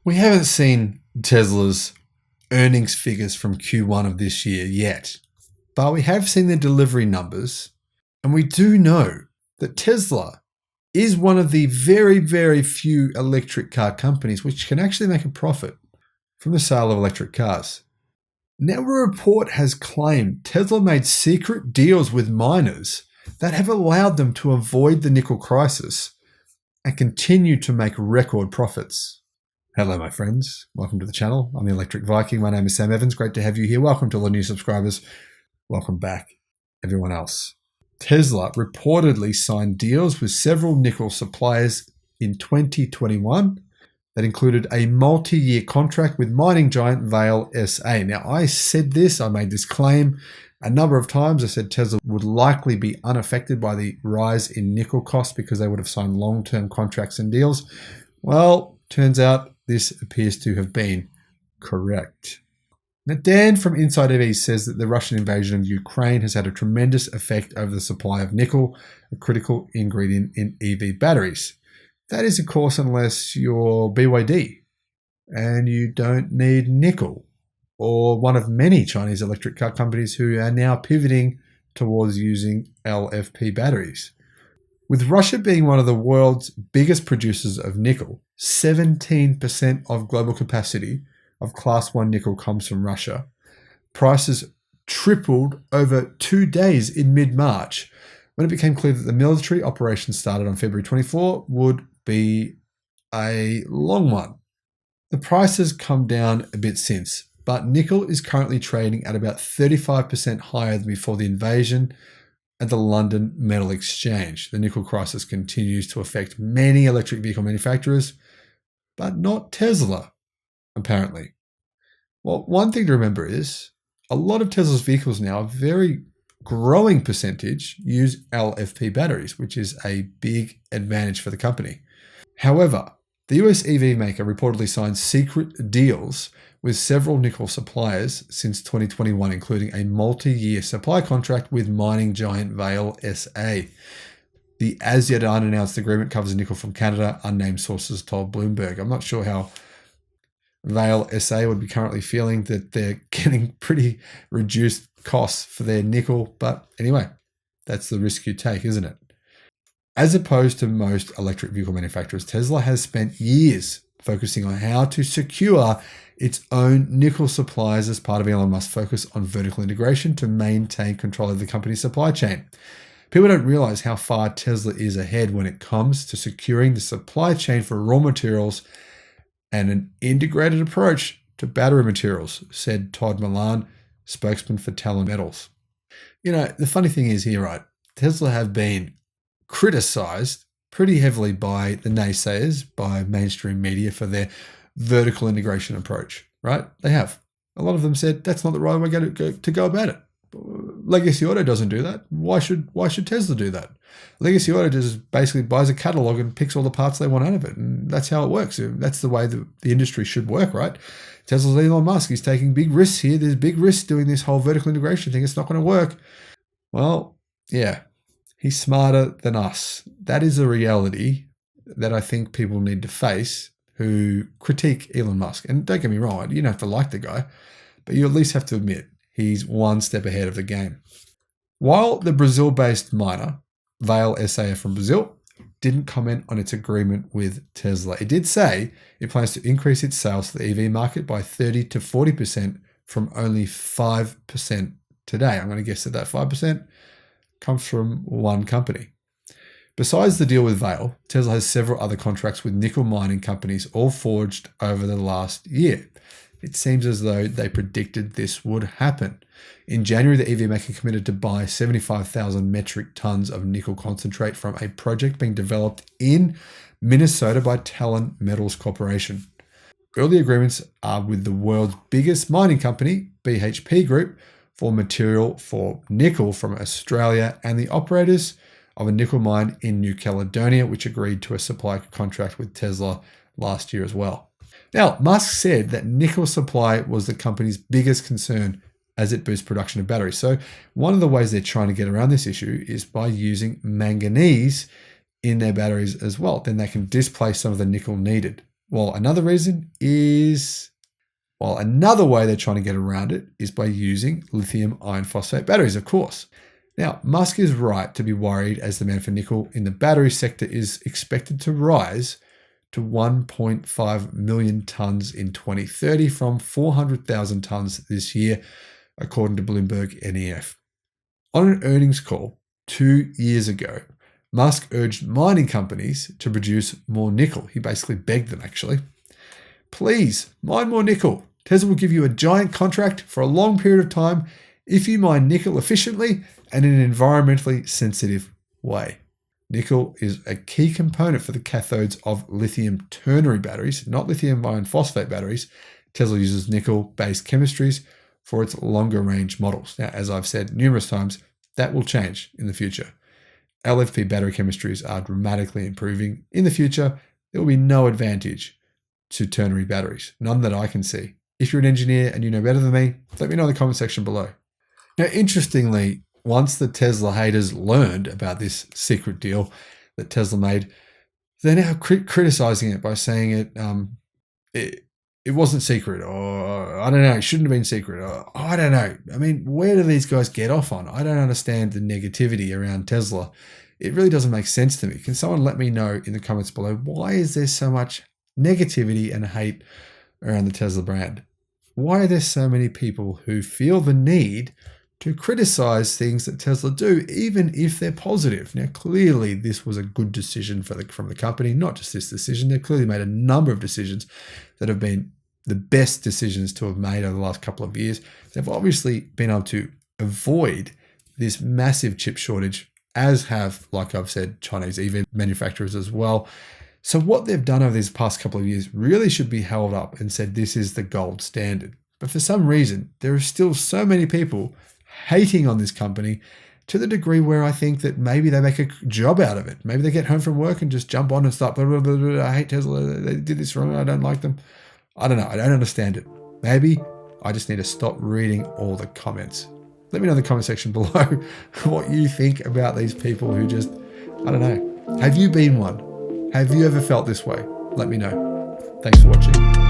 We haven't seen Tesla's earnings figures from Q1 of this year yet, but we have seen their delivery numbers, and we do know that Tesla is one of the very, very few electric car companies which can actually make a profit from the sale of electric cars. Now, a report has claimed Tesla made secret deals with miners that have allowed them to avoid the nickel crisis and continue to make record profits. Hello, my friends. Welcome to the channel. I'm the Electric Viking. My name is Sam Evans. Great to have you here. Welcome to all the new subscribers. Welcome back, everyone else. Tesla reportedly signed deals with several nickel suppliers in 2021 that included a multi-year contract with mining giant Vale SA. Now, I said this, I made this claim a number of times. I said Tesla would likely be unaffected by the rise in nickel costs because they would have signed long-term contracts and deals. Well, turns out this appears to have been correct. Now, Dan from Inside EVs says that the Russian invasion of Ukraine has had a tremendous effect over the supply of nickel, a critical ingredient in EV batteries. That is, of course, unless you're BYD and you don't need nickel, or one of many Chinese electric car companies who are now pivoting towards using LFP batteries. With Russia being one of the world's biggest producers of nickel, 17% of global capacity of Class 1 nickel comes from Russia. Prices tripled over 2 days in mid-March when it became clear that the military operation started on February 24 would be a long one. The price has come down a bit since, but nickel is currently trading at about 35% higher than before the invasion at the London Metal Exchange. The nickel crisis continues to affect many electric vehicle manufacturers, but not Tesla, apparently. Well, one thing to remember is a lot of Tesla's vehicles now, a very growing percentage, use LFP batteries, which is a big advantage for the company. However, the US EV maker reportedly signed secret deals with several nickel suppliers since 2021, including a multi-year supply contract with mining giant Vale SA. The as yet unannounced agreement covers nickel from Canada, unnamed sources told Bloomberg. I'm not sure how Vale SA would be currently feeling that they're getting pretty reduced costs for their nickel, but anyway, that's the risk you take, isn't it? As opposed to most electric vehicle manufacturers, Tesla has spent years focusing on how to secure its own nickel supplies as part of Elon Musk's focus on vertical integration to maintain control of the company's supply chain. People don't realize how far Tesla is ahead when it comes to securing the supply chain for raw materials and an integrated approach to battery materials, said Todd Milan, spokesman for Talon Metals. You know, the funny thing is here, right? Tesla have been criticized pretty heavily by the naysayers, by mainstream media for their vertical integration approach, right? They have. A lot of them said that's not the right way to go about it. Legacy Auto doesn't do that. Why should Tesla do that? Legacy Auto just basically buys a catalog and picks all the parts they want out of it, and that's how it works. That's the way the industry should work, right? Tesla's Elon Musk is taking big risks here. There's big risks doing this whole vertical integration thing. It's not going to work. Well, yeah, he's smarter than us. That is a reality that I think people need to face who critique Elon Musk. And don't get me wrong, you don't have to like the guy, but you at least have to admit he's one step ahead of the game. While the Brazil-based miner, Vale SA from Brazil, didn't comment on its agreement with Tesla, it did say it plans to increase its sales to the EV market by 30 to 40% from only 5% today. I'm going to guess that 5% comes from one company. Besides the deal with Vale, Tesla has several other contracts with nickel mining companies, all forged over the last year. It seems as though they predicted this would happen. In January, the EV maker committed to buy 75,000 metric tons of nickel concentrate from a project being developed in Minnesota by Talon Metals Corporation. Early agreements are with the world's biggest mining company, BHP Group, for material for nickel from Australia and the operators of a nickel mine in New Caledonia, which agreed to a supply contract with Tesla last year as well. Now, Musk said that nickel supply was the company's biggest concern as it boosts production of batteries. So one of the ways they're trying to get around this issue is by using manganese in their batteries as well. Then they can displace some of the nickel needed. Well, another way they're trying to get around it is by using lithium iron phosphate batteries, of course. Now, Musk is right to be worried as demand for nickel in the battery sector is expected to rise to 1.5 million tonnes in 2030 from 400,000 tonnes this year, according to Bloomberg NEF. On an earnings call 2 years ago, Musk urged mining companies to produce more nickel. He basically begged them, actually. Please, mine more nickel. Tesla will give you a giant contract for a long period of time if you mine nickel efficiently and in an environmentally sensitive way. Nickel is a key component for the cathodes of lithium ternary batteries, not lithium iron phosphate batteries. Tesla uses nickel-based chemistries for its longer-range models. Now, as I've said numerous times, that will change in the future. LFP battery chemistries are dramatically improving. In the future, there will be no advantage to ternary batteries, none that I can see. If you're an engineer and you know better than me, let me know in the comment section below. Now, interestingly, once the Tesla haters learned about this secret deal that Tesla made, they're now criticizing it by saying it wasn't secret, or I don't know, it shouldn't have been secret, or I don't know. I mean, where do these guys get off on? I don't understand the negativity around Tesla. It really doesn't make sense to me. Can someone let me know in the comments below, why is there so much negativity and hate around the Tesla brand? Why are there so many people who feel the need to criticize things that Tesla do, even if they're positive? Now, clearly, this was a good decision from the company, not just this decision. They've clearly made a number of decisions that have been the best decisions to have made over the last couple of years. They've obviously been able to avoid this massive chip shortage, as have, like I've said, Chinese EV manufacturers as well. So what they've done over these past couple of years really should be held up and said this is the gold standard. But for some reason, there are still so many people hating on this company to the degree where I think that maybe they make a job out of it. Maybe they get home from work and just jump on and start, blah, blah, blah, blah, I hate Tesla, they did this wrong, I don't like them. I don't know, I don't understand it. Maybe I just need to stop reading all the comments. Let me know in the comment section below what you think about these people who just, I don't know. Have you been one? Have you ever felt this way? Let me know. Thanks for watching.